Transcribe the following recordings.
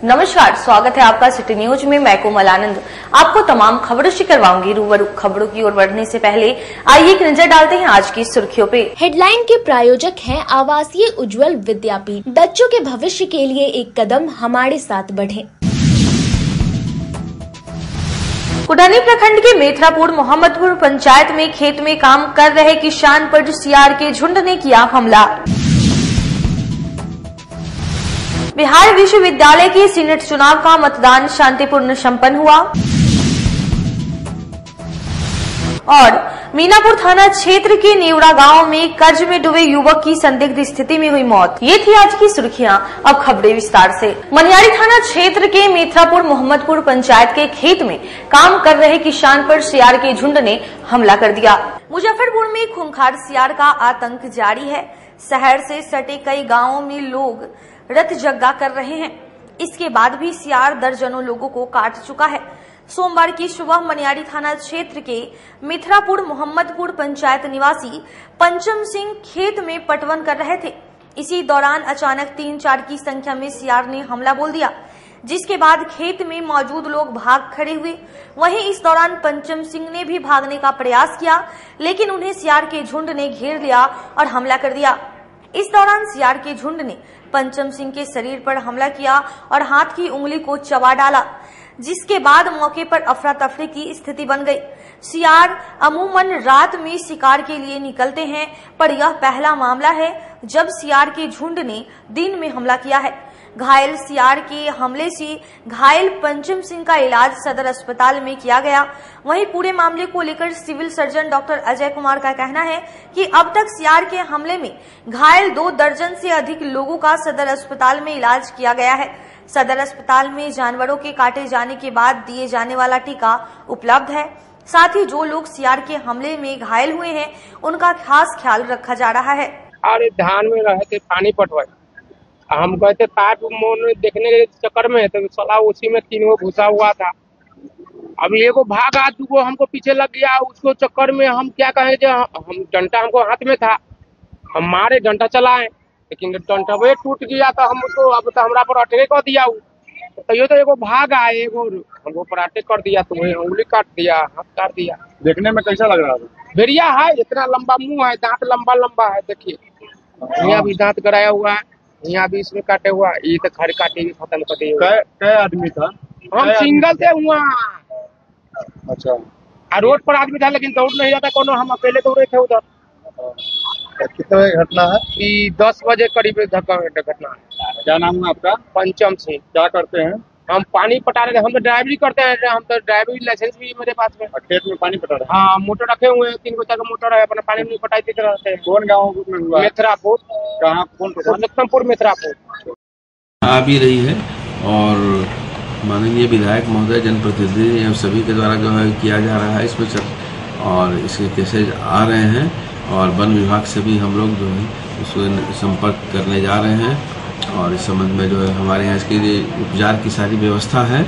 नमस्कार, स्वागत है आपका सिटी न्यूज में। मैं कोमल आनंद आपको तमाम खबरों से करवाऊंगी रूबरू। खबरों की ओर बढ़ने से पहले आइए एक नजर डालते हैं आज की सुर्खियों पे। हेडलाइन के प्रायोजक हैं आवासीय उज्ज्वल विद्यापीठ। बच्चों के भविष्य के लिए एक कदम हमारे साथ बढ़ें। कुढ़नी प्रखंड के मेथरापुर मोहम्मदपुर पंचायत में खेत में काम कर रहे किसान पर सियार के झुंड ने किया हमला। बिहार विश्वविद्यालय के सीनेट चुनाव का मतदान शांतिपूर्ण संपन्न हुआ और मीनापुर थाना क्षेत्र के नेवड़ा गांव में कर्ज में डूबे युवक की संदिग्ध स्थिति में हुई मौत। ये थी आज की सुर्खियां। अब खबरें विस्तार से। मनियारी थाना क्षेत्र के मेथरापुर मोहम्मदपुर पंचायत के खेत में काम कर रहे किसान पर सियार के झुंड ने हमला कर दिया। मुजफ्फरपुर में खूंखार सियार का आतंक जारी है। शहर से सटे कई गाँवों में लोग रत जग्गा कर रहे हैं। इसके बाद भी सियार दर्जनों लोगों को काट चुका है। सोमवार की सुबह मनियारी थाना क्षेत्र के मिथरापुर मोहम्मदपुर पंचायत निवासी पंचम सिंह खेत में पटवन कर रहे थे। इसी दौरान अचानक 3-4 की संख्या में सियार ने हमला बोल दिया, जिसके बाद खेत में मौजूद लोग भाग खड़े हुए। वहीं इस दौरान पंचम सिंह ने भी भागने का प्रयास किया, लेकिन उन्हें सियार के झुंड ने घेर लिया और हमला कर दिया। इस दौरान सियार के झुंड ने पंचम सिंह के शरीर पर हमला किया और हाथ की उंगली को चबा डाला, जिसके बाद मौके पर अफरा तफरी की स्थिति बन गई। सियार अमूमन रात में शिकार के लिए निकलते हैं, पर यह पहला मामला है जब सियार के झुंड ने दिन में हमला किया है। घायल सियार के हमले से घायल पंचम सिंह का इलाज सदर अस्पताल में किया गया। वहीं पूरे मामले को लेकर civil surgeon doctor Ajay Kumar का कहना है कि अब तक सियार के हमले में घायल 2 दर्जन से अधिक लोगों का सदर अस्पताल में इलाज किया गया है। सदर अस्पताल में जानवरों के काटे जाने के बाद दिए जाने वाला टीका उपलब्ध है। साथ ही जो लोग सियार के हमले में घायल हुए हैं, उनका खास ख्याल रखा जा रहा है। अरे धान में रहे थे, पानी पटवाए, हम गए थे पाइप मोन देखने के चक्कर में, तो साला उसी में 3 गो घुसा हुआ था। अब एगो भागा, 2 गो हमको पीछे लग गया। उसको चक्कर में हम क्या कहें, जो हम डंडा हमको हाथ में था, हम मारे डंडा चलाए, लेकिन डंडा वे टूट गया। तो हम उसको अब तो हमरा पर अटैक कर दिया। तो एगो भागा, एगो हमको पर अटैक कर दिया, तो वही उंगली काट दिया, हाथ काट दिया। देखने में कैसा लग रहा था? भेड़िया है, इतना लंबा मुंह है, दांत लंबा लंबा है। देखिए यहाँ भी दांत गड़ाया हुआ है, यहाँ भी इसमें काटे हुआ। ये तो खड़ काटे भी खत्म कर दिए। कै आदमी था? हम सिंगल थे वहाँ। अच्छा। रोड पर आदमी था, लेकिन दौड़ नहीं जाता कोनो, हम अकेले दौड़े थे उधर। कितने बजे घटना है? 10 बजे करीब घटना है। क्या नाम है आपका? पंचम सिंह। क्या करते हैं? हम पानी पटा रहे थे। हम तो ड्राइवरी करते हैं, हम तो ड्राइवरी लाइसेंस भी मेरे पास में। खेत में पानी पटा रहे हैं? हाँ, मोटर रखे हुए हैं, 3 गो 4 गो मोटर है, अपना पानी में पटाई देते रहते हैं। कौन गाँव में हुआ? मेथरापुर। कहाँ? कौन? लखनपुर मेथरापुर आ भी रही है और माननीय विधायक महोदय, जनप्रतिनिधि एवं सभी के द्वारा जो है किया जा रहा है इसमें और इसके केसेज आ रहे हैं और वन विभाग से भी हम लोग जो है उसको संपर्क करने जा रहे हैं और इस संबंध में जो है हमारे यहाँ इसके लिए उपचार की सारी व्यवस्था है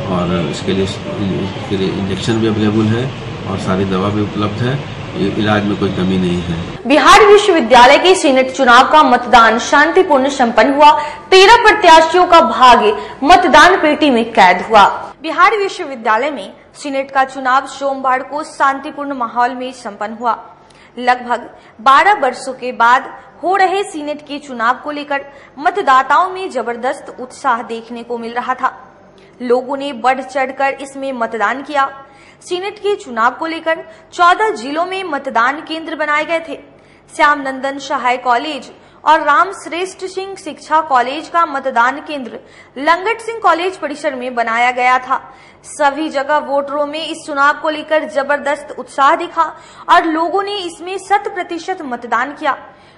और इसके लिए इंजेक्शन भी अवेलेबल है और सारी दवा भी उपलब्ध है। इलाज में कोई कमी नहीं है। बिहार विश्वविद्यालय के सीनेट चुनाव का मतदान शांतिपूर्ण संपन्न हुआ। 13 प्रत्याशियों का भाग्य मतदान पेटी में कैद हुआ। बिहार विश्वविद्यालय में सीनेट का चुनाव सोमवार को शांतिपूर्ण माहौल में संपन्न हुआ। लगभग 12 वर्षों के बाद हो रहे सीनेट के चुनाव को लेकर मतदाताओं में जबरदस्त उत्साह देखने को मिल रहा था। लोगों ने बढ़ चढ़कर इसमें मतदान किया। सीनेट के चुनाव को लेकर 14 जिलों में मतदान केंद्र बनाए गए थे। श्याम नंदन सहाय कॉलेज और राम श्रेष्ठ सिंह शिक्षा कॉलेज का मतदान केंद्र लंगट सिंह कॉलेज परिसर में बनाया गया था। सभी जगह वोटरों में इस चुनाव को लेकर जबरदस्त उत्साह दिखा और लोगों ने इसमें 100% मतदान किया।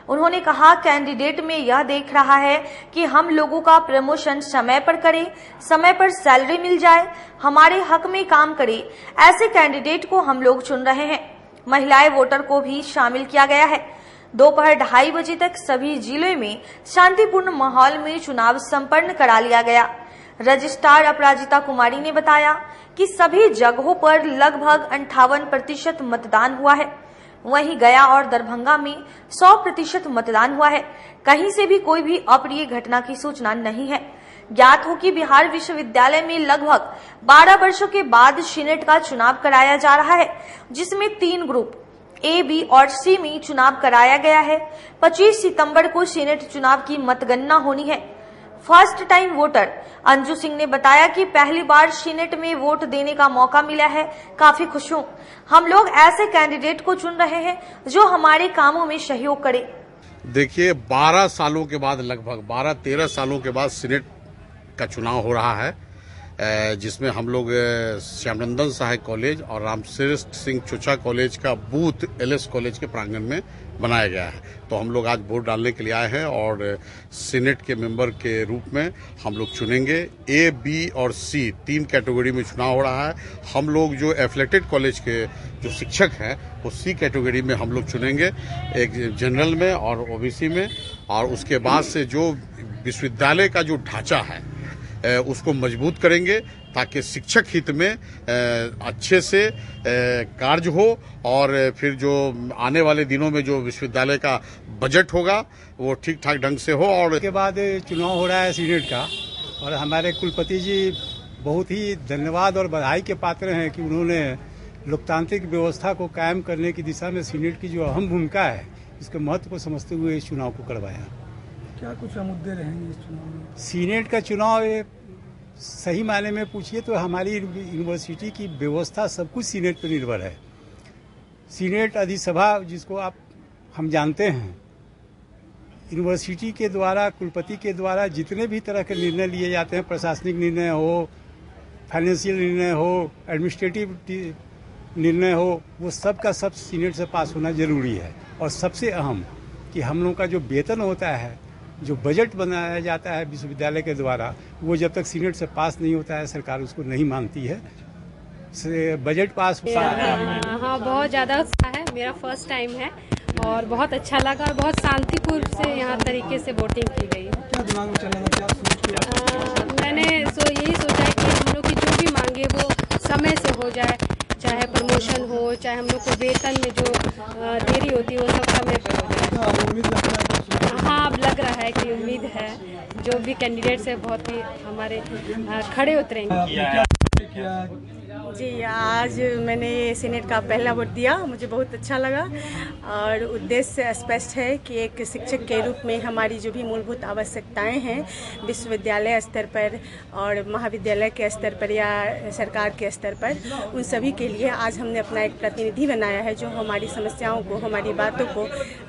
उन्होंने कहा, कैंडिडेट में यह देख रहा है कि हम लोगों का प्रमोशन समय पर करें, समय पर सैलरी मिल जाए, हमारे हक में काम करे, ऐसे कैंडिडेट को हम लोग चुन रहे हैं। महिलाएं वोटर को भी शामिल किया गया है। दोपहर 2:30 बजे तक सभी जिलों में शांतिपूर्ण माहौल में चुनाव संपन्न करा लिया गया। रजिस्ट्रार अपराजिता कुमारी ने बताया कि सभी जगहों पर लगभग 58% मतदान हुआ है। वहीं गया और दरभंगा में 100% मतदान हुआ है। कहीं से भी कोई भी अप्रिय घटना की सूचना नहीं है। ज्ञात हो कि बिहार विश्वविद्यालय में लगभग 12 वर्षों के बाद सीनेट का चुनाव कराया जा रहा है, जिसमें 3 ग्रुप ए, बी और सी में चुनाव कराया गया है। 25 सितंबर को सीनेट चुनाव की मतगणना होनी है। First time voter Anju Singh ने बताया कि पहली बार सीनेट में वोट देने का मौका मिला है, काफी खुश हूं। हम लोग ऐसे कैंडिडेट को चुन रहे हैं जो हमारे कामों में सहयोग करे। देखिए, 12 सालों के बाद, लगभग 12-13 सालों के बाद सीनेट का चुनाव हो रहा है, जिसमें हम लोग श्यामनंदन सहायक कॉलेज और रामश्रेष्ठ सिंह चोचा कॉलेज का बूथ एलएस कॉलेज के प्रांगण में बनाया गया है। तो हम लोग आज वोट डालने के लिए आए हैं और सीनेट के मेंबर के रूप में हम लोग चुनेंगे। ए, बी और सी 3 कैटेगरी में चुनाव हो रहा है। हम लोग जो एफिलेटेड कॉलेज के जो शिक्षक हैं वो सी कैटेगरी में हम लोग चुनेंगे, एक जनरल में और ओबीसी में। और उसके बाद से जो विश्वविद्यालय का जो ढांचा है उसको मजबूत करेंगे ताकि शिक्षक हित में अच्छे से कार्य हो और फिर जो आने वाले दिनों में जो विश्वविद्यालय का बजट होगा वो ठीक ठाक ढंग से हो। और उसके बाद चुनाव हो रहा है सीनेट का, और हमारे कुलपति जी बहुत ही धन्यवाद और बधाई के पात्र हैं कि उन्होंने लोकतांत्रिक व्यवस्था को कायम करने की दिशा में सीनेट की जो अहम भूमिका है, इसके महत्व को समझते हुए इस चुनाव को करवाया। क्या कुछ मुद्दे रहेंगे इस चुनाव में? सीनेट का चुनाव सही मायने में पूछिए तो हमारी यूनिवर्सिटी की व्यवस्था सब कुछ सीनेट पर निर्भर है। सीनेट अधिसभा जिसको हम जानते हैं, यूनिवर्सिटी के द्वारा, कुलपति के द्वारा जितने भी तरह के निर्णय लिए जाते हैं, प्रशासनिक निर्णय हो, फाइनेंशियल निर्णय हो, एडमिनिस्ट्रेटिव निर्णय हो, वो सब का सब सीनेट से पास होना जरूरी है। और सबसे अहम कि हम लोग का जो वेतन होता है, जो बजट बनाया जाता है विश्वविद्यालय के द्वारा, वो जब तक सीनेट से पास नहीं होता है सरकार उसको नहीं मानती है। बजट पास हाँ, बहुत ज़्यादा उत्साह है। मेरा फर्स्ट टाइम है और बहुत अच्छा लगा और बहुत शांतिपूर्ण से यहाँ तरीके से वोटिंग की गई। क्या दिमाग में चला था, क्या सोच के? मैंने यही सोचा है कि हम लोग की जो भी मांगे वो समय से हो जाए, चाहे प्रमोशन हो, चाहे हम लोग को वेतन में जो देरी होती है वो सब समय पर हो जाए। उम्मीद लगता है? हाँ, अब लग रहा है कि उम्मीद है जो भी कैंडिडेट्स है बहुत ही हमारे खड़े उतरेंगे। जी, आज मैंने सीनेट का पहला वोट दिया, मुझे बहुत अच्छा लगा और उद्देश्य स्पष्ट है कि एक शिक्षक के रूप में हमारी जो भी मूलभूत आवश्यकताएं हैं विश्वविद्यालय स्तर पर और महाविद्यालय के स्तर पर या सरकार के स्तर पर, उन सभी के लिए आज हमने अपना एक प्रतिनिधि बनाया है जो हमारी समस्याओं को, हमारी बातों को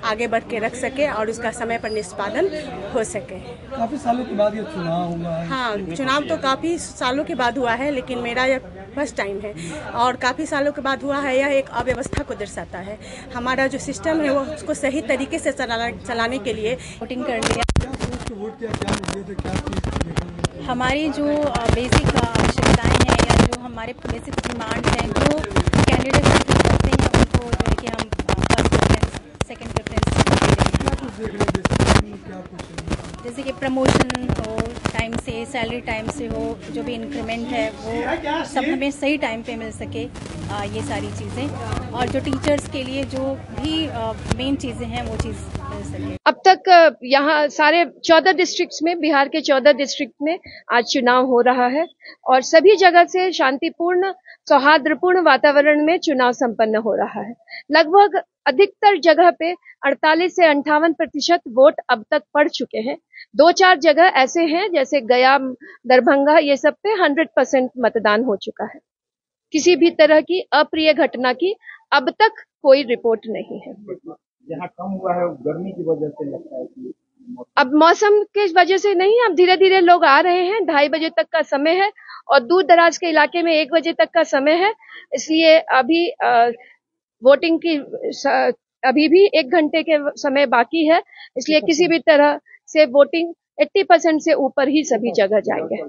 आगे बढ़ के रख सके और उसका समय पर निष्पादन हो सके। काफी सालों के बाद ये चुनाव हुआ है। हाँ, चुनाव तो काफी सालों के बाद हुआ है, लेकिन मेरा यह फर्स्ट टाइम है और काफ़ी सालों के बाद हुआ है। यह एक अव्यवस्था को दर्शाता है। हमारा जो सिस्टम है वो उसको सही तरीके से चलाने के लिए वोटिंग कर लिया। हमारी जो बेसिक आवश्यकताएं हैं या जो हमारे बेसिक डिमांड हैं, जो कैंडिडेट करते हैं उनको जो है कि हम फर्स्ट प्रेफरेंस, सेकेंड प्रेफरेंस दे रहे हैं। जैसे कि प्रमोशन हो टाइम से, सैलरी टाइम से हो, जो भी इंक्रीमेंट है वो सब हमें सही टाइम पे मिल सके, ये सारी चीज़ें। और जो टीचर्स के लिए जो भी मेन चीज़ें हैं वो चीज़ मिल सके। अब तक यहाँ सारे 14 डिस्ट्रिक्ट्स में, बिहार के 14 डिस्ट्रिक्ट में आज चुनाव हो रहा है और सभी जगह से शांतिपूर्ण, सौहार्दपूर्ण वातावरण में चुनाव संपन्न हो रहा है। लगभग अधिकतर जगह पे 48 से 58% वोट अब तक पड़ चुके हैं। 2-4 जगह ऐसे हैं जैसे गया, दरभंगा, ये सब पे 100% मतदान हो चुका है। किसी भी तरह की अप्रिय घटना की अब तक कोई रिपोर्ट नहीं है। यहाँ कम हुआ है गर्मी की वजह से, लगता है कि अब मौसम के वजह से नहीं, अब धीरे धीरे लोग आ रहे हैं। 2:30 बजे तक का समय है और दूर दराज के इलाके में 1 बजे तक का समय है, इसलिए अभी वोटिंग की अभी भी 1 घंटे के समय बाकी है, इसलिए किसी भी तरह से वोटिंग 80% से ऊपर ही सभी जगह जाएंगे।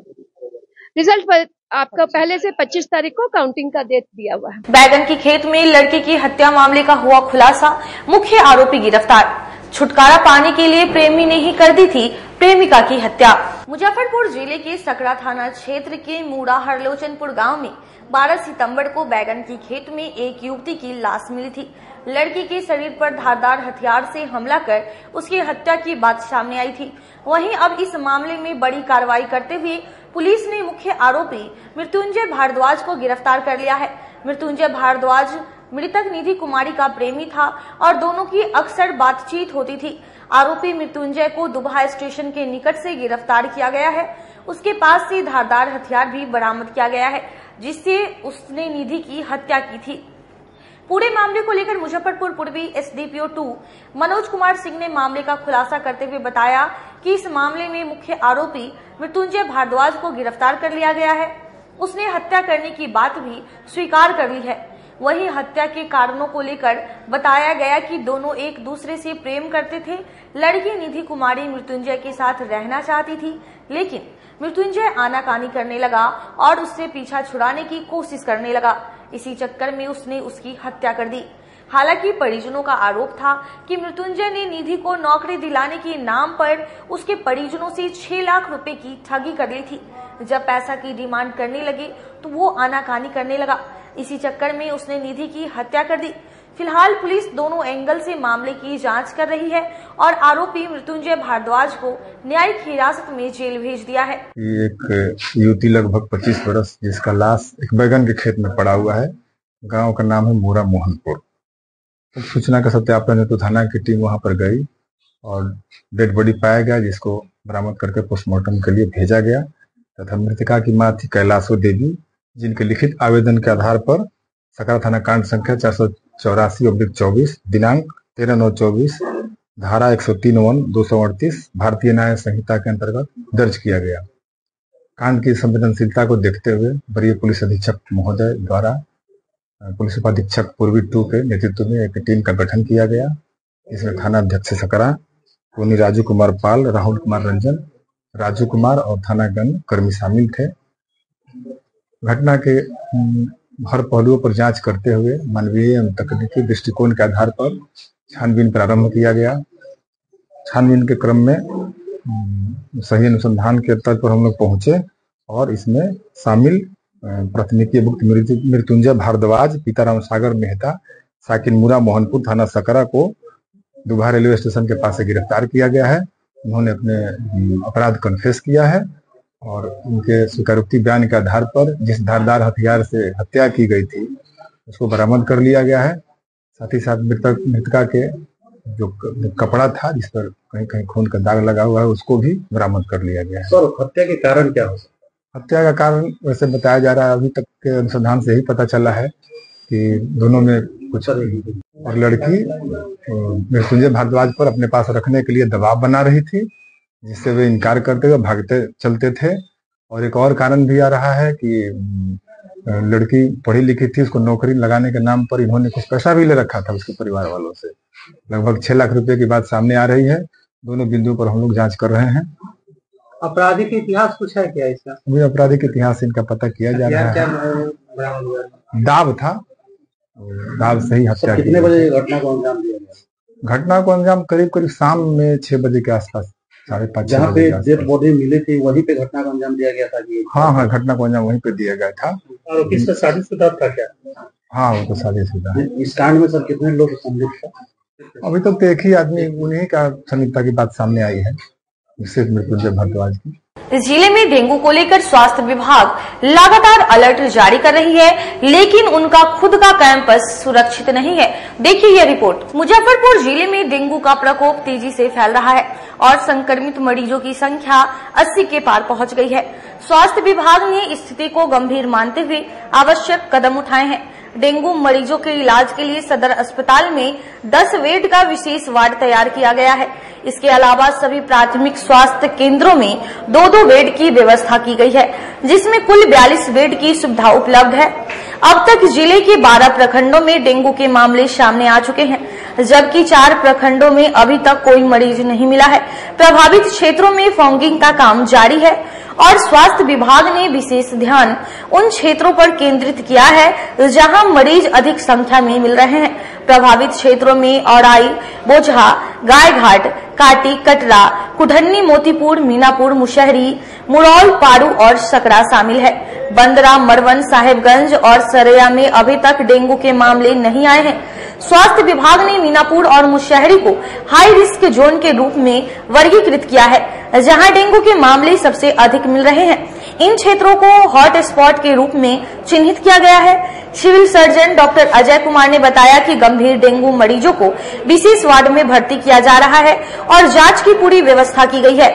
रिजल्ट पर आपका पहले से 25 तारीख को काउंटिंग का डेट दिया हुआ है। बैगन की खेत में लड़के की हत्या मामले का हुआ खुलासा, मुख्य आरोपी गिरफ्तार। छुटकारा पाने के लिए प्रेमी ने ही कर दी थी प्रेमिका की हत्या। मुजफ्फरपुर जिले के सकरा थाना क्षेत्र के मूड़ा हरलोचनपुर गांव में 12 सितंबर को बैगन की खेत में एक युवती की लाश मिली थी। लड़की के शरीर पर धारदार हथियार से हमला कर उसकी हत्या की बात सामने आई थी। वहीं अब इस मामले में बड़ी कार्रवाई करते हुए पुलिस ने मुख्य आरोपी मृत्युंजय भारद्वाज को गिरफ्तार कर लिया है। मृत्युंजय भारद्वाज मृतक निधि कुमारी का प्रेमी था और दोनों की अक्सर बातचीत होती थी। आरोपी मृत्युंजय को दुबहा स्टेशन के निकट से गिरफ्तार किया गया है। उसके पास से धारदार हथियार भी बरामद किया गया है, जिससे उसने निधि की हत्या की थी। पूरे मामले को लेकर मुजफ्फरपुर पूर्वी एसडीपीओ 2 मनोज कुमार सिंह ने मामले का खुलासा करते हुए बताया कि इस मामले में मुख्य आरोपी मृत्युंजय भारद्वाज को गिरफ्तार कर लिया गया है। उसने हत्या करने की बात भी स्वीकार कर ली है। वहीं हत्या के कारणों को लेकर बताया गया कि दोनों एक दूसरे से प्रेम करते थे। लड़की निधि कुमारी मृत्युंजय के साथ रहना चाहती थी, लेकिन मृत्युंजय आनाकानी करने लगा और उससे पीछा छुड़ाने की कोशिश करने लगा। इसी चक्कर में उसने उसकी हत्या कर दी। हालांकि परिजनों का आरोप था कि मृत्युंजय ने निधि को नौकरी दिलाने के नाम पर उसके परिजनों से 6 लाख रुपए की ठगी कर ली थी। जब पैसा की डिमांड करने लगे तो वो आनाकानी करने लगा। इसी चक्कर में उसने निधि की हत्या कर दी। फिलहाल पुलिस दोनों एंगल से मामले की जांच कर रही है और आरोपी मृत्युंजय भारद्वाज को न्यायिक हिरासत में जेल भेज दिया है। एक युवती लगभग 25 वर्ष जिसका लाश एक बैगन के खेत में पड़ा हुआ है। गांव का नाम है मूड़ा मोहनपुर। तो सूचना का सत्यापन हेतु थाना की टीम वहां पर गई और डेड बॉडी पाया गया, जिसको बरामद करके पोस्टमार्टम के लिए भेजा गया तथा मृतका की मां थी कैलाशो देवी, जिनके लिखित आवेदन के आधार पर सकरा थाना कांड संख्या 484/24 दिनांक 13/9/24 धारा 103(1) 238 भारतीय न्याय संहिता के अंतर्गत दर्ज किया गया। कांड की संवेदनशीलता को देखते हुए वरीय पुलिस अधीक्षक महोदय द्वारा पुलिस उपाधीक्षक पूर्वी 2 के नेतृत्व में एक टीम का गठन किया गया। इसमें थाना अध्यक्ष सकरा पुनी राजू कुमार पाल, राहुल कुमार रंजन, राजू कुमार और थानागण कर्मी शामिल थे। घटना के हर पहलुओं पर जांच करते हुए मानवीय एवं तकनीकी दृष्टिकोण के आधार पर छानबीन प्रारंभ किया गया। छानबीन के क्रम में सही अनुसंधान के तल पर हम लोग पहुंचे और इसमें शामिल प्राथमिकीभुक्त मृत्युंजय भारद्वाज पिता रामसागर मेहता साकिन मूड़ा मोहनपुर थाना सकरा को दुबहा रेलवे स्टेशन के पास से गिरफ्तार किया गया है। उन्होंने अपने अपराध कन्फेस किया है और उनके स्वीकारोक्ति बयान के आधार पर जिस धारदार हथियार से हत्या की गई थी उसको बरामद कर लिया गया है। साथ ही साथ मृतका के जो कपड़ा था जिस पर कहीं कहीं खून का दाग लगा हुआ है उसको भी बरामद कर लिया गया है। सर, हत्या के कारण क्या हो सकता? हत्या का कारण वैसे बताया जा रहा है, अभी तक के अनुसंधान से ही पता चला है कि दोनों में कुछ और लड़की मृत्युंजय भारद्वाज पर अपने पास रखने के लिए दबाव बना रही थी, जिससे वे इनकार करते हुए भागते चलते थे। और एक और कारण भी आ रहा है कि लड़की पढ़ी लिखी थी, उसको नौकरी लगाने के नाम पर इन्होंने कुछ पैसा भी ले रखा था उसके परिवार वालों से। लगभग 6 लाख रुपए की बात सामने आ रही है। दोनों बिंदुओं पर हम लोग जांच कर रहे हैं। आपराधिक इतिहास कुछ है क्या इसका? अभी आपराधिक इतिहास इनका पता किया जा रहा है। दाव था, दाव से ही हत्या। कितने बजे घटना को अंजाम दिया गया? घटना को अंजाम करीब शाम में 6 बजे के आसपास, 5:30 जहाँ पे डेड बॉडी मिली थी वहीं पे घटना का अंजाम दिया गया था जी? हाँ, घटना को अंजाम वहीं पे दिया गया था। और किससे शादीशुदा था क्या? हाँ, वो तो शादीशुदा है। इस कांड में सर कितने लोग संलिप्त थे? अभी तक तो एक ही आदमी, उन्हीं का संलिप्तता की बात सामने आई है, विशेष मृत्युंजय भारद्वाज की। जिले में डेंगू को लेकर स्वास्थ्य विभाग लगातार अलर्ट जारी कर रही है, लेकिन उनका खुद का कैंपस सुरक्षित नहीं है। देखिए यह रिपोर्ट। मुजफ्फरपुर जिले में डेंगू का प्रकोप तेजी से फैल रहा है और संक्रमित मरीजों की संख्या 80 के पार पहुंच गई है। स्वास्थ्य विभाग ने स्थिति को गंभीर मानते हुए आवश्यक कदम उठाए हैं। डेंगू मरीजों के इलाज के लिए सदर अस्पताल में 10 बेड का विशेष वार्ड तैयार किया गया है। इसके अलावा सभी प्राथमिक स्वास्थ्य केंद्रों में 2-2 बेड की व्यवस्था की गई है, जिसमें कुल 42 बेड की सुविधा उपलब्ध है। अब तक जिले के 12 प्रखंडों में डेंगू के मामले सामने आ चुके हैं, जबकि 4 प्रखंडों में अभी तक कोई मरीज नहीं मिला है। प्रभावित क्षेत्रों में फॉगिंग का काम जारी है और स्वास्थ्य विभाग ने विशेष ध्यान उन क्षेत्रों पर केंद्रित किया है जहां मरीज अधिक संख्या में मिल रहे हैं। प्रभावित क्षेत्रों में औराई, बोझा, गायघाट, काटी, कटरा, कुढ़न्नी, मोतीपुर, मीनापुर, मुशहरी, मुरौल, पारू और सकरा शामिल है। बंदरा, मरवन, साहेबगंज और सरैया में अभी तक डेंगू के मामले नहीं आए हैं। स्वास्थ्य विभाग ने मीनापुर और मुशहरी को हाई रिस्क जोन के रूप में वर्गीकृत किया है, जहां डेंगू के मामले सबसे अधिक मिल रहे हैं। इन क्षेत्रों को हॉट स्पॉट के रूप में चिन्हित किया गया है। Civil surgeon doctor Ajay Kumar ने बताया कि गंभीर डेंगू मरीजों को विशेष वार्ड में भर्ती किया जा रहा है और जांच की पूरी व्यवस्था की गई है।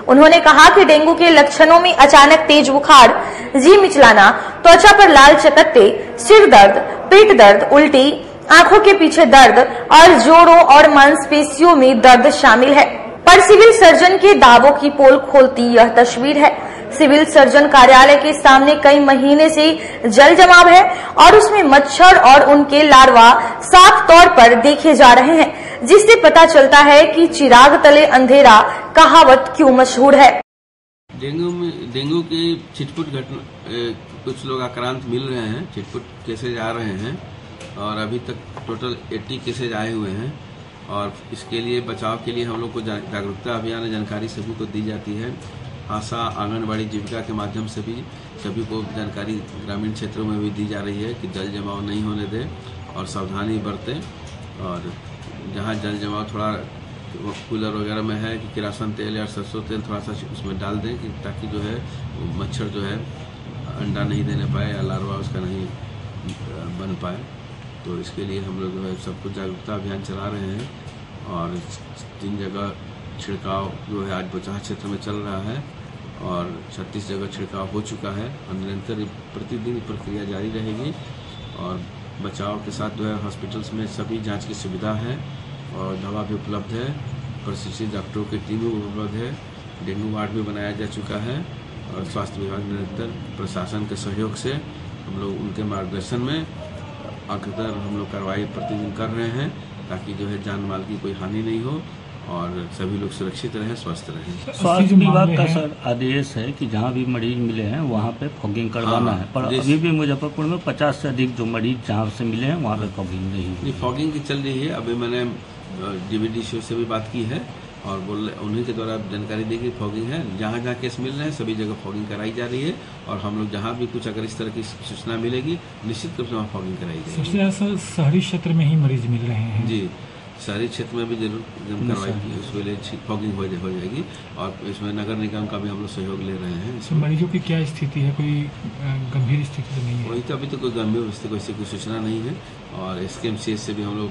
उन्होंने कहा कि डेंगू के लक्षणों में अचानक तेज बुखार, जी मिचलाना, त्वचा पर लाल चकत्ते, सिर दर्द, पेट दर्द, उल्टी, आंखों के पीछे दर्द और जोड़ों और मांसपेशियों में दर्द शामिल है। पर सिविल सर्जन के दावों की पोल खोलती यह तस्वीर है। सिविल सर्जन कार्यालय के सामने कई महीने से जल जमाव है और उसमें मच्छर और उनके लार्वा साफ तौर पर देखे जा रहे हैं, जिससे पता चलता है कि चिराग तले अंधेरा कहावत क्यों मशहूर है। डेंगू की छिटपुट घटना, कुछ लोग आक्रांत मिल रहे हैं, छिटपुट केसेज आ रहे हैं और अभी तक टोटल 80 केसेज आए हुए हैं। और इसके लिए बचाव के लिए हम लोग को जागरूकता अभियान जानकारी सभी को दी जाती है। आशा, आंगनबाड़ी, जीविका के माध्यम से भी सभी को जानकारी ग्रामीण क्षेत्रों में भी दी जा रही है कि जल जमाव नहीं होने दें और सावधानी बरतें। और जहां जल जमाव थोड़ा कूलर वगैरह में है कि किरासन तेल या सरसों तेल थोड़ा सा उसमें डाल दें कि ताकि जो है मच्छर जो है अंडा नहीं देने पाए या लार्वा उसका नहीं बन पाए। तो इसके लिए हम लोग जो है सब कुछ जागरूकता अभियान चला रहे हैं और 3 जगह छिड़काव जो है आज बचाव क्षेत्र में चल रहा है और 36 जगह छिड़काव हो चुका है और निरंतर प्रतिदिन प्रक्रिया जारी रहेगी। और बचाव के साथ जो है हॉस्पिटल्स में सभी जांच की सुविधा है और दवा भी उपलब्ध है, प्रशिक्षित डॉक्टरों की टीम भी उपलब्ध है, डेंगू वार्ड भी बनाया जा चुका है और स्वास्थ्य विभाग निरंतर प्रशासन के सहयोग से हम लोग उनके मार्गदर्शन में अग्रतर हम लोग कार्रवाई प्रतिदिन कर रहे हैं ताकि जो है जान माल की कोई हानि नहीं हो और सभी लोग सुरक्षित रहें, स्वस्थ रहें। स्वास्थ्य विभाग का सर आदेश है कि जहां भी मरीज मिले हैं वहां पे फॉगिंग करवाना है, पर अभी भी मुजफ्फरपुर में 50 से अधिक जो मरीज जहां से मिले हैं वहां पे फॉगिंग नहीं हुई। फॉगिंग की चल रही है। अभी मैंने डीवीडीसी से भी बात की है और उन्हीं के द्वारा जानकारी दी कि फॉगिंग है। जहाँ जहाँ केस मिल रहे हैं सभी जगह फॉगिंग कराई जा रही है और हम लोग जहाँ भी कुछ अगर इस तरह की सूचना मिलेगी निश्चित रूप से वहाँ फॉगिंग कराई जाएगी। सबसे ज्यादा शहरी क्षेत्र में ही मरीज मिल रहे हैं। जी, शहरी क्षेत्र में भी जरूर कार्रवाई की उसके लिए फॉगिंग हो जाएगी और इसमें नगर निगम का भी हम लोग सहयोग ले रहे हैं। इसमें मरीजों की क्या स्थिति है? कोई गंभीर स्थिति तो नहीं है? वही तो अभी तो कोई गंभीर स्थिति कोई सूचना नहीं है और SKMCH से भी हम लोग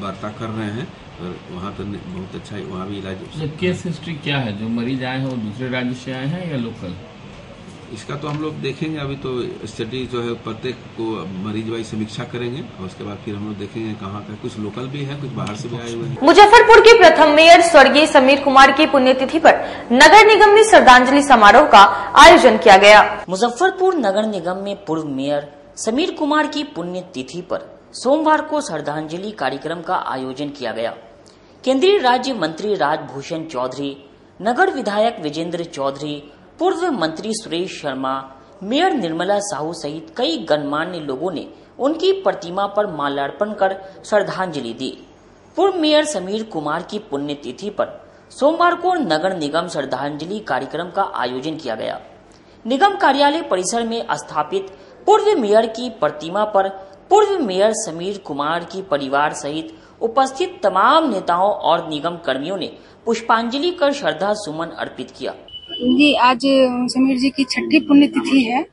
वार्ता कर रहे हैं और वहाँ तो बहुत अच्छा है, वहाँ भी इलाज। केस हिस्ट्री क्या है? जो मरीज आए हैं वो दूसरे राज्य से आए हैं या लोकल? इसका तो हम लोग देखेंगे। अभी तो स्टडी जो है प्रत्येक को मरीज वाइज समीक्षा करेंगे और उसके बाद फिर हम लोग देखेंगे कहाँ का। कुछ लोकल भी है, कुछ बाहर से भी आए हुए हैं। मुजफ्फरपुर के प्रथम मेयर स्वर्गीय समीर कुमार की पुण्यतिथि पर नगर निगम में श्रद्धांजलि समारोह का आयोजन किया गया। मुजफ्फरपुर नगर निगम में पूर्व मेयर समीर कुमार की पुण्यतिथि पर सोमवार को श्रद्धांजलि कार्यक्रम का आयोजन किया गया। केंद्रीय राज्य मंत्री राजभूषण चौधरी, नगर विधायक विजेंद्र चौधरी, पूर्व मंत्री सुरेश शर्मा, मेयर निर्मला साहू सहित कई गणमान्य लोगों ने उनकी प्रतिमा पर माल्यार्पण कर श्रद्धांजलि दी। पूर्व मेयर समीर कुमार की पुण्यतिथि पर सोमवार को नगर निगम श्रद्धांजलि कार्यक्रम का आयोजन किया गया। निगम कार्यालय परिसर में स्थापित पूर्व मेयर की प्रतिमा पर पूर्व मेयर समीर कुमार की परिवार सहित उपस्थित तमाम नेताओं और निगम कर्मियों ने पुष्पांजलि कर श्रद्धा सुमन अर्पित किया। जी, आज समीर जी की 6ठी पुण्यतिथि है।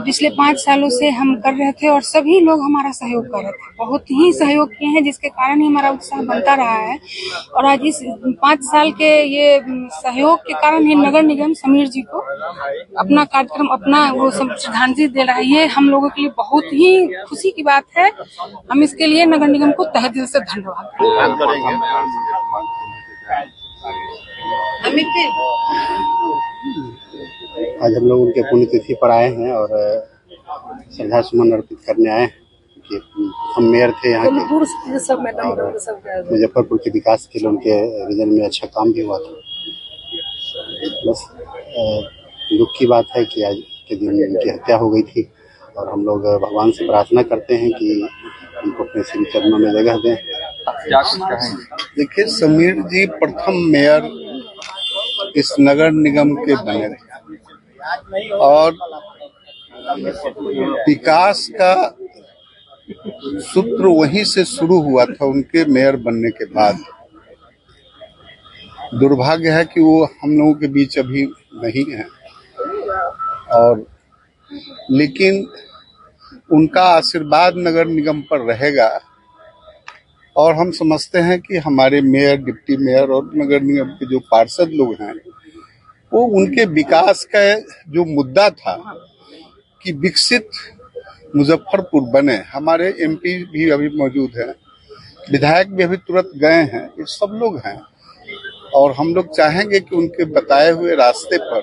पिछले 5 सालों से हम कर रहे थे और सभी लोग हमारा सहयोग कर रहे थे, बहुत ही सहयोग किए हैं, जिसके कारण ही हमारा उत्साह बनता रहा है। और आज इस 5 साल के ये सहयोग के कारण ही नगर निगम समीर जी को अपना कार्यक्रम, अपना वो श्रद्धांजलि दे रहा है। ये हम लोगों के लिए बहुत ही खुशी की बात है। हम इसके लिए नगर निगम को तहे दिल से धन्यवाद। आज हम लोग उनके पुण्यतिथि पर आए हैं और श्रद्धा सुमन अर्पित करने आए हैं कि हम मेयर थे यहाँ के और मुजफ्फरपुर के विकास के लिए उनके रीजन में अच्छा काम भी हुआ था। बस दुख की बात है कि आज के दिन उनकी हत्या हो गई थी और हम लोग भगवान से प्रार्थना करते हैं कि उनको अपने श्री चरणों में जगह दें। क्या कुछ कहेंगे? देखिए, समीर जी प्रथम मेयर इस नगर निगम के बने थे और विकास का सूत्र वहीं से शुरू हुआ था उनके मेयर बनने के बाद। दुर्भाग्य है कि वो हम लोगों के बीच अभी नहीं है, और लेकिन उनका आशीर्वाद नगर निगम पर रहेगा। और हम समझते हैं कि हमारे मेयर, डिप्टी मेयर और नगर निगम के जो पार्षद लोग हैं, वो उनके विकास का जो मुद्दा था कि विकसित मुजफ्फरपुर बने। हमारे एमपी भी अभी मौजूद हैं, विधायक भी अभी तुरंत गए हैं, ये सब लोग हैं, और हम लोग चाहेंगे कि उनके बताए हुए रास्ते पर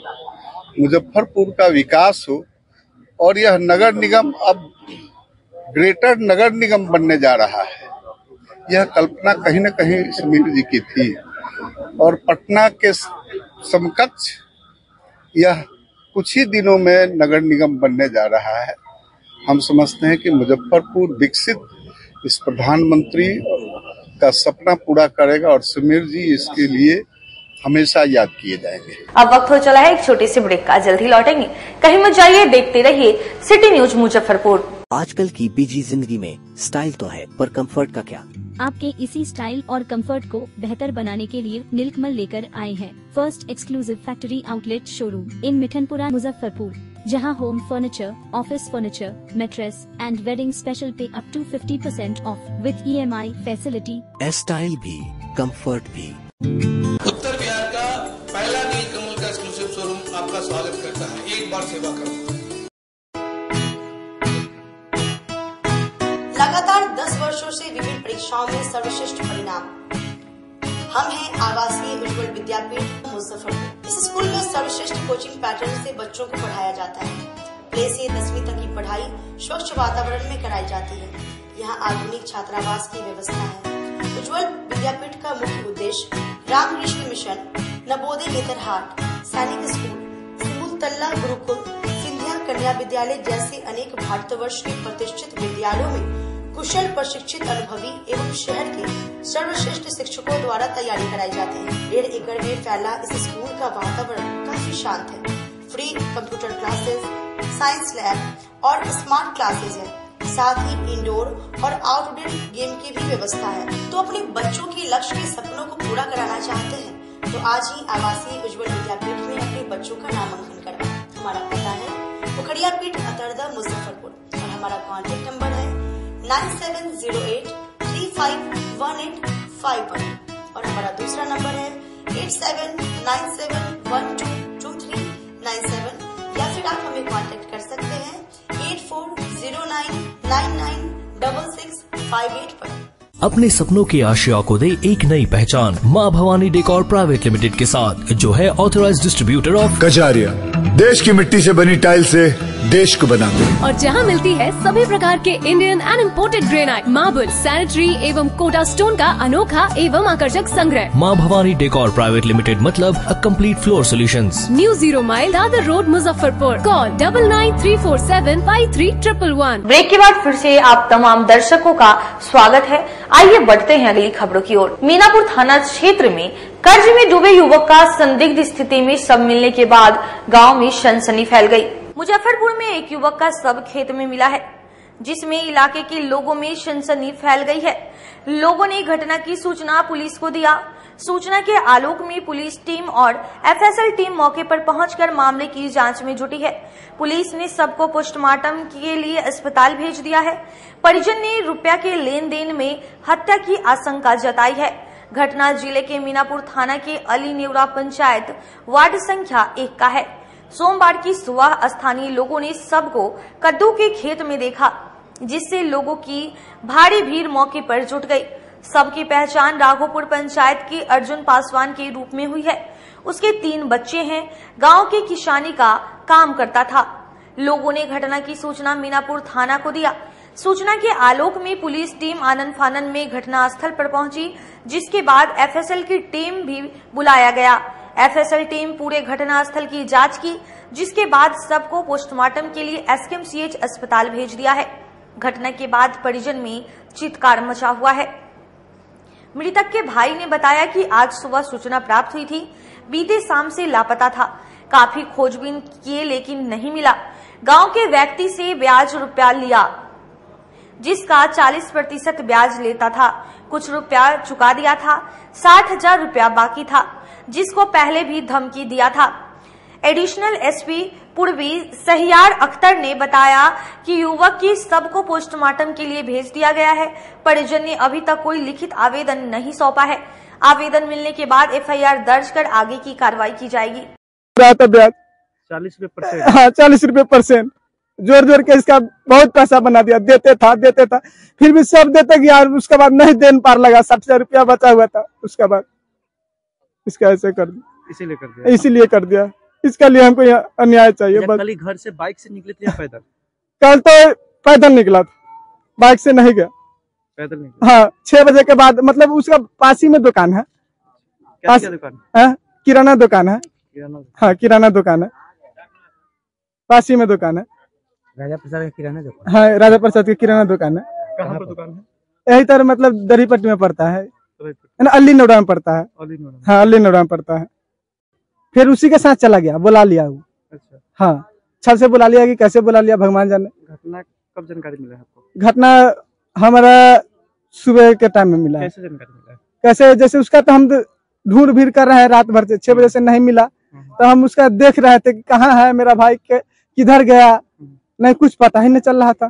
मुजफ्फरपुर का विकास हो। और यह नगर निगम अब ग्रेटर नगर निगम बनने जा रहा है। यह कल्पना कहीं न कहीं समीर जी की थी, और पटना के समकक्ष यह कुछ ही दिनों में नगर निगम बनने जा रहा है। हम समझते हैं कि मुजफ्फरपुर विकसित इस प्रधानमंत्री का सपना पूरा करेगा, और समीर जी इसके लिए हमेशा याद किए जाएंगे। अब वक्त हो चला है एक छोटी सी ब्रेक का, जल्द ही लौटेंगे, कहीं मत जाइए, देखते रहिए सिटी न्यूज मुजफ्फरपुर। आजकल की बिजी जिंदगी में स्टाइल तो है, पर कंफर्ट का क्या? आपके इसी स्टाइल और कंफर्ट को बेहतर बनाने के लिए नीलकमल लेकर आए हैं first exclusive factory outlet showroom in Mithanpura Muzaffarpur, जहां home furniture, office furniture, mattress and wedding special पे up to 50% off with EMI facility. Style भी, कंफर्ट भी। उत्तर बिहार का पहला नीलकमल का एक्सक्लूसिव शोरूम आपका स्वागत करता है। एक बार सेवा करो। लगातार 10 वर्षों से विभिन्न परीक्षाओं में सर्वश्रेष्ठ परिणाम। हम हैं आवासीय उज्ज्वल विद्यापीठ मुजफ्फरपुर। इस स्कूल में सर्वश्रेष्ठ कोचिंग पैटर्न से बच्चों को पढ़ाया जाता है। प्ले से 10वीं तक की पढ़ाई स्वच्छ वातावरण में कराई जाती है। यहाँ आधुनिक छात्रावास की व्यवस्था है। उज्ज्वल विद्यापीठ का मुख्य उद्देश्य रामकृष्ण मिशन, नवोदय नेतरहाट, सैनिक स्कूल, सिमुलतल्ला गुरुकुल, सिंधिया कन्या विद्यालय जैसे अनेक भारतवर्ष के प्रतिष्ठित विद्यालयों में कुशल प्रशिक्षित अनुभवी एवं शहर के सर्वश्रेष्ठ शिक्षकों द्वारा तैयारी कराई जाती है। 1.5 एकड़ में फैला इस स्कूल का वातावरण काफी शांत है। Free computer classes, science lab और स्मार्ट क्लासेस है। साथ ही इंडोर और आउटडोर गेम की भी व्यवस्था है। तो अपने बच्चों के लक्ष्य के सपनों को पूरा कराना चाहते हैं तो आज ही आवासीय उज्ज्वल विद्यापीठ में अपने बच्चों का नामांकन करवाएं। हमारा पता है पोखरिया पीठ अतरदा मुजफ्फरपुर और हमारा कॉन्टेक्ट नंबर है 9708 351851 और हमारा दूसरा नंबर है 8797122397 या फिर आप हमें कांटेक्ट कर सकते हैं 8409996658 पर। अपने सपनों की आशिया को दे एक नई पहचान माँ भवानी डेकोर प्राइवेट लिमिटेड के साथ, जो है ऑथराइज्ड डिस्ट्रीब्यूटर ऑफ कजारिया। देश की मिट्टी से बनी टाइल से देश को बनाते हैं। और जहां मिलती है सभी प्रकार के Indian and imported granite, marble, sanitary एवं कोटा स्टोन का अनोखा एवं आकर्षक संग्रह। माँ भवानी डेकोर प्राइवेट लिमिटेड मतलब a complete floor solutions. New 0 mile Dadar road Muzaffarpur. Call 9934753111। Break के बाद फिर से आप तमाम दर्शकों का स्वागत है। आइए बढ़ते हैं अगली खबरों की ओर। मीनापुर थाना क्षेत्र में कर्ज में डूबे युवक का संदिग्ध स्थिति में शव मिलने के बाद गांव में सनसनी फैल गई। मुजफ्फरपुर में एक युवक का शव खेत में मिला है, जिसमें इलाके के लोगों में सनसनी फैल गई है। लोगों ने घटना की सूचना पुलिस को दिया। सूचना के आलोक में पुलिस टीम और FSL टीम मौके पर पहुंचकर मामले की जांच में जुटी है। पुलिस ने शव को पोस्टमार्टम के लिए अस्पताल भेज दिया है। परिजन ने रुपया के लेन देन में हत्या की आशंका जताई है। घटना जिले के मीनापुर थाना के अली नेवरा पंचायत वार्ड संख्या 1 का है। सोमवार की सुबह स्थानीय लोगों ने शव को कद्दू के खेत में देखा, जिससे लोगों की भारी भीड़ मौके पर जुट गई। शव की पहचान राघोपुर पंचायत के अर्जुन पासवान के रूप में हुई है। उसके 3 बच्चे हैं। गांव के किसानी का काम करता था। लोगों ने घटना की सूचना मीनापुर थाना को दिया। सूचना के आलोक में पुलिस टीम आनन फानन में घटना स्थल पर पहुंची, जिसके बाद FSL की टीम भी बुलाया गया। FSL टीम पूरे घटना स्थल की जांच की, जिसके बाद शव को पोस्टमार्टम के लिए SKMCH अस्पताल भेज दिया है। घटना के बाद परिजन में चित्कार मचा हुआ है। मृतक के भाई ने बताया कि आज सुबह सूचना प्राप्त हुई थी, बीते शाम से लापता था। काफी खोजबीन किए लेकिन नहीं मिला। गांव के व्यक्ति से ब्याज रुपया लिया, जिसका 40% ब्याज लेता था। कुछ रुपया चुका दिया था, 60,000 रुपया बाकी था, जिसको पहले भी धमकी दिया था। एडिशनल एसपी पूर्वी सहियार अख्तर ने बताया कि युवक की शव को पोस्टमार्टम के लिए भेज दिया गया है। परिजन ने अभी तक कोई लिखित आवेदन नहीं सौंपा है। आवेदन मिलने के बाद एफआईआर दर्ज कर आगे की कार्रवाई की जाएगी। ब्याज 40 रुपये हाँ 40 रुपये जोर जोर के इसका बहुत पैसा बना दिया। देते था फिर भी सब देते गया, उसके बाद नहीं देन पार लगा। 60,000 रुपया बचा हुआ था, उसके बाद इसका ऐसे कर दिया, इसीलिए कर दिया। इसके लिए हमको अन्याय चाहिए। बस कल घर से बाइक से निकले थे या पैदल? कल तो पैदल निकला था, बाइक से नहीं गया। पैदल निकला? हाँ 6 बजे के बाद, मतलब उसका पास ही में दुकान है। क्या दुकान है? किराना दुकान है। हाँ किराना दुकान है, पास ही में दुकान है। राजा प्रसाद का किराना दुकान? हाँ राजा प्रसाद की किराना दुकान है। कहाँ पर दुकान है? यही तरह मतलब दरीपट्टी में पड़ता है ना, अली नोड़ा में पड़ता है। हाँ अली नोड़ा में पड़ता है। फिर उसी के साथ चला गया, बुला लिया वो। अच्छा। हाँ छल से बुला लिया कि कैसे बुला लिया भगवान जाने। घटना कब जानकारी मिला आपको? घटना हमारा सुबह के टाइम में मिला। कैसे जानकारी मिला? कैसे, जैसे उसका तो हम ढूंढ भीड़ कर रहे हैं रात भर से, 6 बजे से नहीं मिला, तो हम उसका देख रहे थे कि कहाँ है मेरा भाई, किधर गया, नहीं कुछ पता ही नहीं चल रहा था।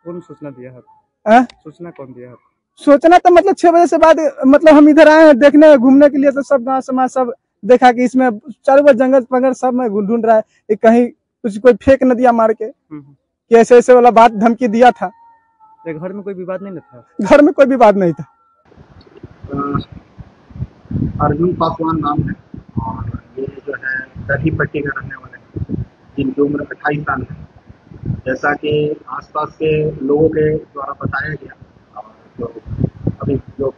कौन सूचना दिया है? सूचना कौन दिया है? सोचना तो मतलब 6 बजे से बाद, मतलब हम इधर आए हैं देखने घूमने के लिए, तो सब गाँव समाज सब देखा कि इसमें चारों बार जंगल पगड़ सब में ढूंढ रहा है, कहीं कुछ कोई फेंक न दिया मार के कि ऐसे ऐसे वाला बात धमकी दिया था। घर में कोई विवाद नहीं था? घर में कोई विवाद नहीं था। अर्जुन पासवान नाम है और ये जो है दहीपट्टी का रहने वाले हैं, जिनकी उम्र 28 साल है। जैसा कि आसपास के लोगों के द्वारा बताया गया और जो अभी जो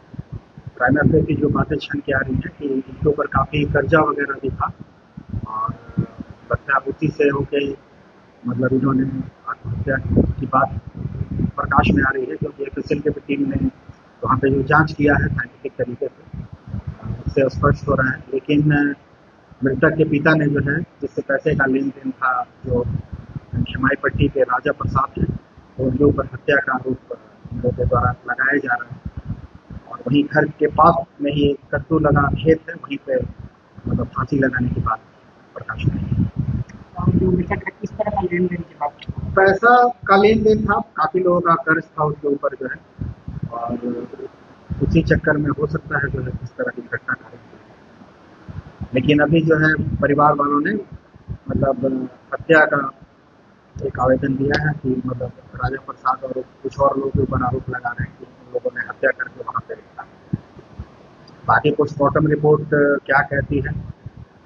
प्राइमरी अफेयर की जो बातें छन के आ रही है कि इनके ऊपर काफ़ी कर्जा वगैरह भी था और लगता है उसी से होके मतलब इन्होंने आत्महत्या की बात प्रकाश में आ रही है, क्योंकि एफएसएल की टीम ने वहाँ पे जो जांच किया है साइंटिफिक तरीके से, उससे स्पष्ट हो रहा है। लेकिन मृतक के पिता ने जो है जिससे पैसे का लेन देन था, जो खेमाई पट्टी के राजा प्रसाद है, तो उनके ऊपर हत्या का आरोप लोगों के द्वारा लगाया जा रहा है। और वहीं घर के पास में ही कद्दू लगा खेत है, वहीं पे मतलब फांसी लगाने की बात प्रकाश में है। किस तरह का लेन देन की बात? पैसा का लेन देन था, काफी लोगों का कर्ज था उसके ऊपर जो है, और उसी चक्कर में हो सकता है जो है इस तरह की घटना घटी। लेकिन अभी जो है परिवार वालों ने मतलब हत्या का एक आवेदन दिया है कि मतलब राजा प्रसाद और कुछ और लोगों के ऊपर आरोप लगा रहे हैं कि उन लोगों ने हत्या करके वहाँ पे रखा। बाकी पोस्टमार्टम रिपोर्ट क्या कहती है,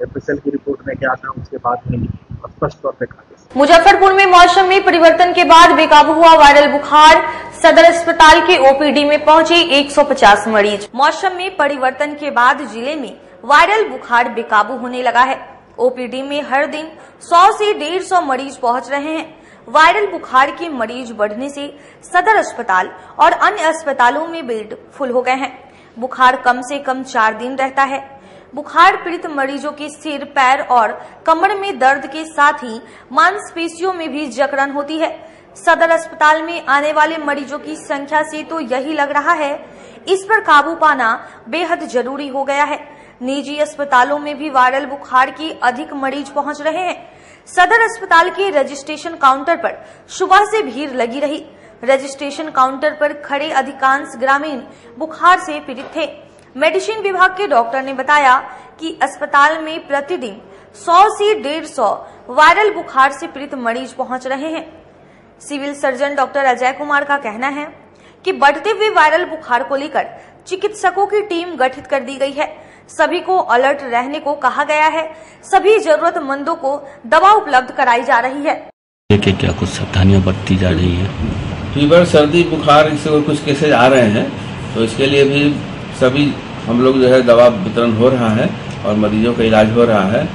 एफएसएल की रिपोर्ट में क्या था, उसके बाद में स्पष्ट तौर पे कहा। मुजफ्फरपुर में मौसम में परिवर्तन के बाद बेकाबू हुआ वायरल बुखार, सदर अस्पताल के ओपीडी में पहुंचे 150 मरीज। मौसम में परिवर्तन के बाद जिले में वायरल बुखार बेकाबू होने लगा है। ओपीडी में हर दिन 100 से 150 मरीज पहुंच रहे हैं। वायरल बुखार के मरीज बढ़ने से सदर अस्पताल और अन्य अस्पतालों में बेड फुल हो गए हैं। बुखार कम से कम 4 दिन रहता है। बुखार पीड़ित मरीजों के सिर, पैर और कमर में दर्द के साथ ही मांसपेशियों में भी जकड़न होती है। सदर अस्पताल में आने वाले मरीजों की संख्या से तो यही लग रहा है इस पर काबू पाना बेहद जरूरी हो गया है। निजी अस्पतालों में भी वायरल बुखार के अधिक मरीज पहुंच रहे हैं। सदर अस्पताल के रजिस्ट्रेशन काउंटर पर सुबह से भीड़ लगी रही। रजिस्ट्रेशन काउंटर पर खड़े अधिकांश ग्रामीण बुखार से पीड़ित थे। मेडिसिन विभाग के डॉक्टर ने बताया कि अस्पताल में प्रतिदिन 100 से 150 वायरल बुखार से पीड़ित मरीज पहुंच रहे हैं। Civil surgeon doctor Ajay Kumar का कहना है कि बढ़ते हुए वायरल बुखार को लेकर चिकित्सकों की टीम गठित कर दी गई है। सभी को अलर्ट रहने को कहा गया है। सभी जरूरतमंदों को दवा उपलब्ध कराई जा रही है। क्या कुछ सावधानियां बरती जा रही है? फीवर, सर्दी, बुखार, इससे कुछ केसेज आ रहे हैं, तो इसके लिए भी सभी हम लोग जो है दवा वितरण हो रहा है और मरीजों का इलाज हो रहा है।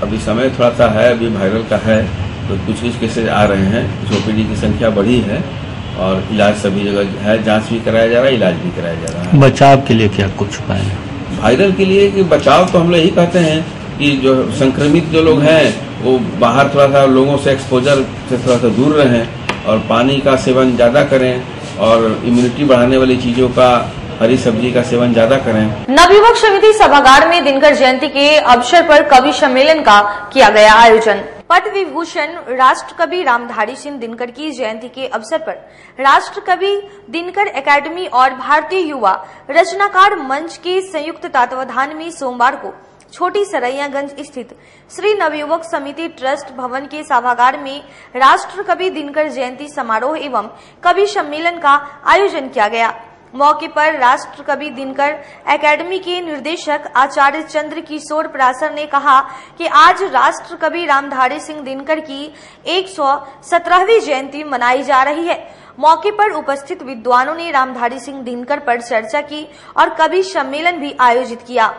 अभी समय थोड़ा सा है, अभी वायरल का है, तो कुछ केसेज आ रहे हैं, कुछ ओपीडी की संख्या बढ़ी है और इलाज सभी जगह है, जांच भी कराया जा रहा है, इलाज भी कराया जा रहा है। बचाव के लिए क्या कुछ उपाय है? वायरल के लिए कि बचाव तो हम लोग यही कहते हैं कि जो संक्रमित जो लोग हैं वो बाहर थोड़ा सा लोगों से एक्सपोजर से थोड़ा सा दूर रहें और पानी का सेवन ज़्यादा करें और इम्यूनिटी बढ़ाने वाली चीज़ों का, हरी सब्जी का सेवन ज्यादा करें। नवयुवक समिति सभागार में दिनकर जयंती के अवसर पर कवि सम्मेलन का किया गया आयोजन। पद्म विभूषण राष्ट्र कवि रामधारी सिंह दिनकर की जयंती के अवसर पर राष्ट्र कवि दिनकर एकेडमी और भारतीय युवा रचनाकार मंच के संयुक्त तत्वावधान में सोमवार को छोटी सरैयागंज स्थित श्री नवयुवक समिति ट्रस्ट भवन के सभागार में राष्ट्र कवि दिनकर जयंती समारोह एवं कवि सम्मेलन का आयोजन किया गया। मौके पर राष्ट्र कवि दिनकर एकेडमी के निर्देशक आचार्य चंद्र किशोर प्रासर ने कहा कि आज राष्ट्र कवि रामधारी सिंह दिनकर की 117वीं जयंती मनाई जा रही है। मौके पर उपस्थित विद्वानों ने रामधारी सिंह दिनकर पर चर्चा की और कवि सम्मेलन भी आयोजित किया।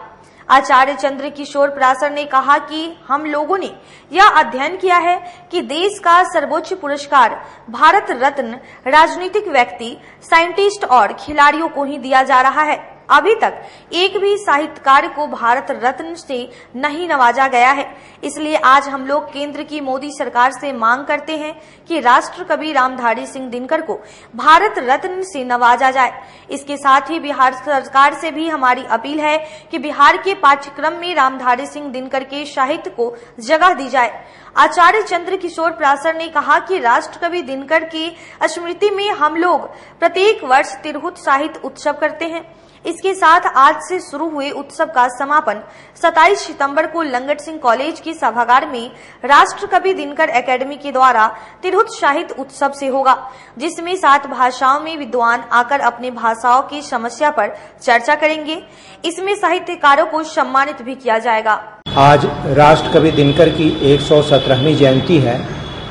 आचार्य चंद्र किशोर प्रासर ने कहा कि हम लोगों ने यह अध्ययन किया है कि देश का सर्वोच्च पुरस्कार भारत रत्न राजनीतिक व्यक्ति, साइंटिस्ट और खिलाड़ियों को ही दिया जा रहा है। अभी तक एक भी साहित्यकार को भारत रत्न से नहीं नवाजा गया है। इसलिए आज हम लोग केंद्र की मोदी सरकार से मांग करते हैं कि राष्ट्र कवि रामधारी सिंह दिनकर को भारत रत्न से नवाजा जाए। इसके साथ ही बिहार सरकार से भी हमारी अपील है कि बिहार के पाठ्यक्रम में रामधारी सिंह दिनकर के साहित्य को जगह दी जाए। आचार्य चंद्र किशोर प्रासर ने कहा कि राष्ट्र कवि दिनकर की स्मृति में हम लोग प्रत्येक वर्ष तिरहुत साहित्य उत्सव करते हैं। इसके साथ आज से शुरू हुए उत्सव का समापन 27 सितंबर को लंगट सिंह कॉलेज के सभागार में राष्ट्र कवि दिनकर एकेडमी के द्वारा तिरहुत साहित्य उत्सव से होगा, जिसमें 7 भाषाओं में विद्वान आकर अपने भाषाओं की समस्या पर चर्चा करेंगे। इसमें साहित्यकारों को सम्मानित भी किया जाएगा। आज राष्ट्र कवि दिनकर की 117वीं जयंती है।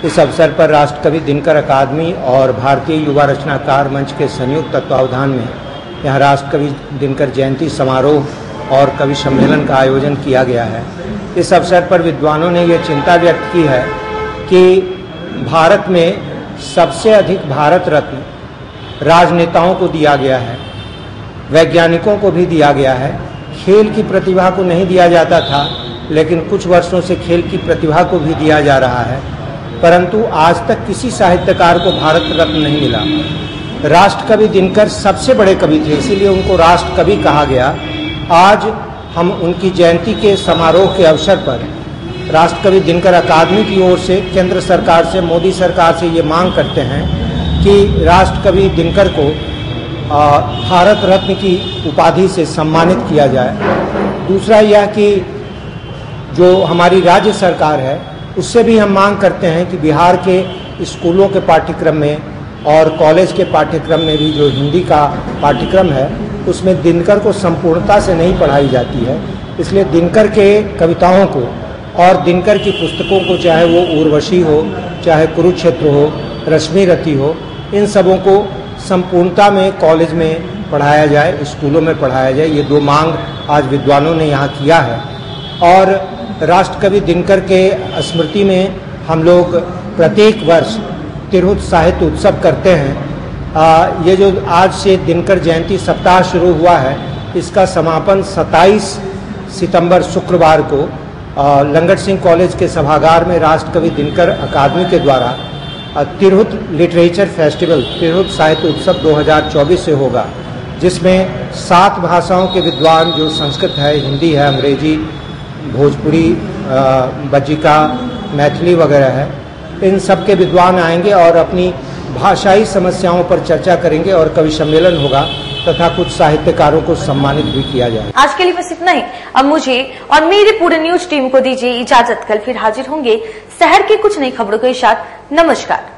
इस अवसर पर राष्ट्र कवि दिनकर अकादमी और भारतीय युवा रचनाकार मंच के संयुक्त तत्वावधान में यहाँ राष्ट्र कवि दिनकर जयंती समारोह और कवि सम्मेलन का आयोजन किया गया है। इस अवसर पर विद्वानों ने ये चिंता व्यक्त की है कि भारत में सबसे अधिक भारत रत्न राजनेताओं को दिया गया है, वैज्ञानिकों को भी दिया गया है। खेल की प्रतिभा को नहीं दिया जाता था, लेकिन कुछ वर्षों से खेल की प्रतिभा को भी दिया जा रहा है, परंतु आज तक किसी साहित्यकार को भारत रत्न नहीं मिला। राष्ट्र कवि दिनकर सबसे बड़े कवि थे, इसीलिए उनको राष्ट्र कवि कहा गया। आज हम उनकी जयंती के समारोह के अवसर पर राष्ट्र कवि दिनकर अकादमी की ओर से केंद्र सरकार से, मोदी सरकार से ये मांग करते हैं कि राष्ट्र कवि दिनकर को भारत रत्न की उपाधि से सम्मानित किया जाए। दूसरा यह कि जो हमारी राज्य सरकार है उससे भी हम मांग करते हैं कि बिहार के स्कूलों के पाठ्यक्रम में और कॉलेज के पाठ्यक्रम में भी जो हिंदी का पाठ्यक्रम है उसमें दिनकर को संपूर्णता से नहीं पढ़ाई जाती है। इसलिए दिनकर के कविताओं को और दिनकर की पुस्तकों को, चाहे वो उर्वशी हो, चाहे कुरुक्षेत्र हो, रश्मिरथी हो, इन सबों को संपूर्णता में कॉलेज में पढ़ाया जाए, स्कूलों में पढ़ाया जाए। ये 2 मांग आज विद्वानों ने यहाँ किया है। और राष्ट्र कवि दिनकर के स्मृति में हम लोग प्रत्येक वर्ष तिरहुत साहित्य उत्सव करते हैं। ये जो आज से दिनकर जयंती सप्ताह शुरू हुआ है, इसका समापन 27 सितंबर शुक्रवार को लंगट सिंह कॉलेज के सभागार में राष्ट्र कवि दिनकर अकादमी के द्वारा तिरहुत लिटरेचर फेस्टिवल, तिरहुत साहित्य उत्सव 2024 से होगा, जिसमें 7 भाषाओं के विद्वान, जो संस्कृत है, हिंदी है, अंग्रेजी, भोजपुरी, बज्जिका, मैथिली वगैरह है, इन सब के विद्वान आएंगे और अपनी भाषाई समस्याओं पर चर्चा करेंगे और कवि सम्मेलन होगा तथा कुछ साहित्यकारों को सम्मानित भी किया जाएगा। आज के लिए बस इतना ही। अब मुझे और मेरी पूरी न्यूज टीम को दीजिए इजाजत। कल फिर हाजिर होंगे शहर की कुछ नई खबरों के साथ। नमस्कार।